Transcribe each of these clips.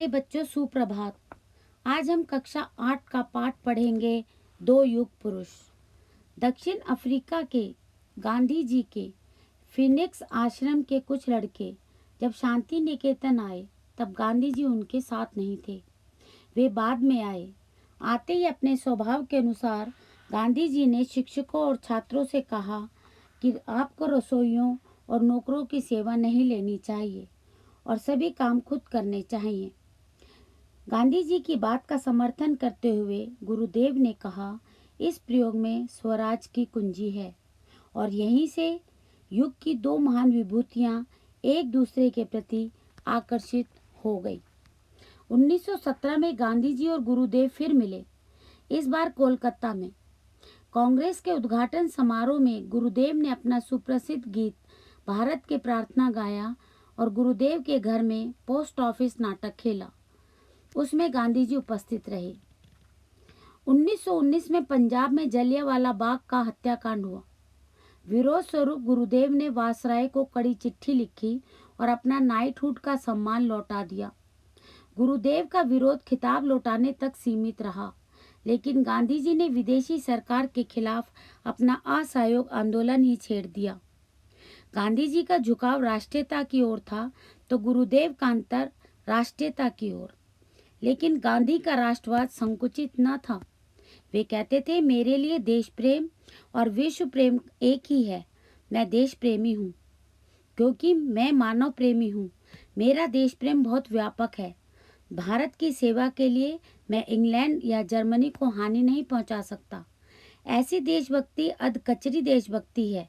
बच्चों सुप्रभात। आज हम कक्षा 8 का पाठ पढ़ेंगे। दो युग पुरुष। दक्षिण अफ्रीका के गांधी जी के फिनिक्स आश्रम के कुछ लड़के जब शांति निकेतन आए तब गांधी जी उनके साथ नहीं थे। वे बाद में आए। आते ही अपने स्वभाव के अनुसार गांधी जी ने शिक्षकों और छात्रों से कहा कि आपको रसोइयों और नौकरों की सेवा नहीं लेनी चाहिए और सभी काम खुद करने चाहिए। गांधी जी की बात का समर्थन करते हुए गुरुदेव ने कहा, इस प्रयोग में स्वराज की कुंजी है और यहीं से युग की दो महान विभूतियां एक दूसरे के प्रति आकर्षित हो गई। 1917 में गांधी जी और गुरुदेव फिर मिले, इस बार कोलकाता में। कांग्रेस के उद्घाटन समारोह में गुरुदेव ने अपना सुप्रसिद्ध गीत भारत के प्रार्थना गाया और गुरुदेव के घर में पोस्ट ऑफिस नाटक खेला। उसमें गांधी जी उपस्थित रहे। 1919 में पंजाब में जलियांवाला बाग का हत्याकांड हुआ। विरोध स्वरूप गुरुदेव ने वासराय को कड़ी चिट्ठी लिखी और अपना नाइटहुड का सम्मान लौटा दिया। गुरुदेव का विरोध खिताब लौटाने तक सीमित रहा, लेकिन गांधी जी ने विदेशी सरकार के खिलाफ अपना असहयोग आंदोलन ही छेड़ दिया। गांधी जी का झुकाव राष्ट्रीयता की ओर था तो गुरुदेव का अंतर राष्ट्रीयता की ओर। लेकिन गांधी का राष्ट्रवाद संकुचित न था। वे कहते थे, मेरे लिए देश प्रेम और विश्व प्रेम एक ही है। मैं देश प्रेमी हूँ क्योंकि मैं मानव प्रेमी हूँ। मेरा देश प्रेम बहुत व्यापक है। भारत की सेवा के लिए मैं इंग्लैंड या जर्मनी को हानि नहीं पहुँचा सकता। ऐसी देशभक्ति अधकचरी देशभक्ति है।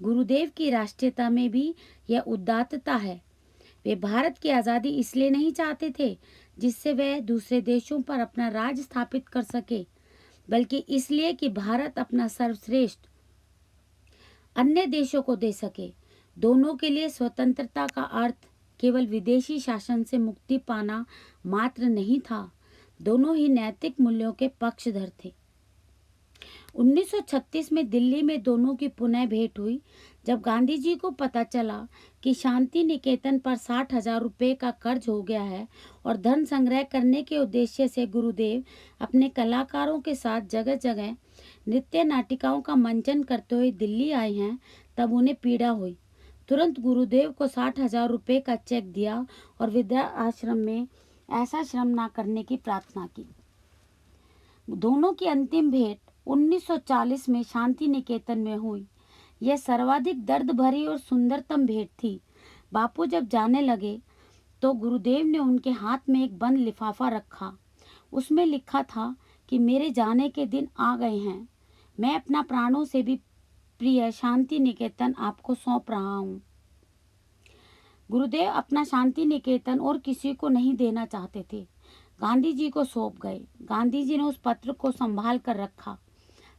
गुरुदेव की राष्ट्रीयता में भी यह उदात्तता है। वे भारत की आज़ादी इसलिए नहीं चाहते थे जिससे वह दूसरे देशों पर अपना राज स्थापित कर सके, बल्कि इसलिए कि भारत अपना सर्वश्रेष्ठ अन्य देशों को दे सके। दोनों के लिए स्वतंत्रता का अर्थ केवल विदेशी शासन से मुक्ति पाना मात्र नहीं था, दोनों ही नैतिक मूल्यों के पक्षधर थे। 1936 में दिल्ली में दोनों की पुनः भेंट हुई जब गांधी जी को पता चला कि शांति निकेतन पर 60,000 रुपये का कर्ज हो गया है और धन संग्रह करने के उद्देश्य से गुरुदेव अपने कलाकारों के साथ जगह जगह नृत्य नाटिकाओं का मंचन करते हुए दिल्ली आए हैं, तब उन्हें पीड़ा हुई। तुरंत गुरुदेव को 60,000 रुपये का चेक दिया और वृद्धा आश्रम में ऐसा श्रम न करने की प्रार्थना की। दोनों की अंतिम भेंट 1940 में शांति निकेतन में हुई। यह सर्वाधिक दर्द भरी और सुंदरतम भेंट थी। बापू जब जाने लगे तो गुरुदेव ने उनके हाथ में एक बंद लिफाफा रखा। उसमें लिखा था कि मेरे जाने के दिन आ गए हैं। मैं अपना प्राणों से भी प्रिय शांति निकेतन आपको सौंप रहा हूँ। गुरुदेव अपना शांति निकेतन और किसी को नहीं देना चाहते थे, गांधी जी को सौंप गए। गांधी जी ने उस पत्र को संभाल कर रखा।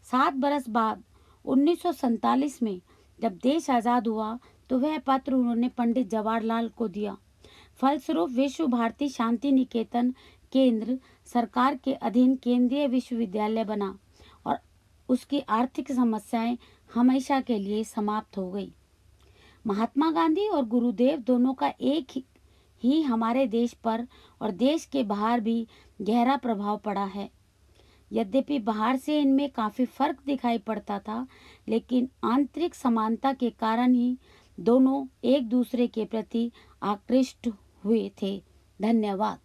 7 बरस बाद 1947 में जब देश आज़ाद हुआ तो वह पत्र उन्होंने पंडित जवाहरलाल को दिया। फलस्वरूप विश्व भारती शांति निकेतन केंद्र सरकार के अधीन केंद्रीय विश्वविद्यालय बना और उसकी आर्थिक समस्याएं हमेशा के लिए समाप्त हो गई। महात्मा गांधी और गुरुदेव दोनों का एक ही हमारे देश पर और देश के बाहर भी गहरा प्रभाव पड़ा है। यद्यपि बाहर से इनमें काफ़ी फर्क दिखाई पड़ता था, लेकिन आंतरिक समानता के कारण ही दोनों एक दूसरे के प्रति आकृष्ट हुए थे। धन्यवाद।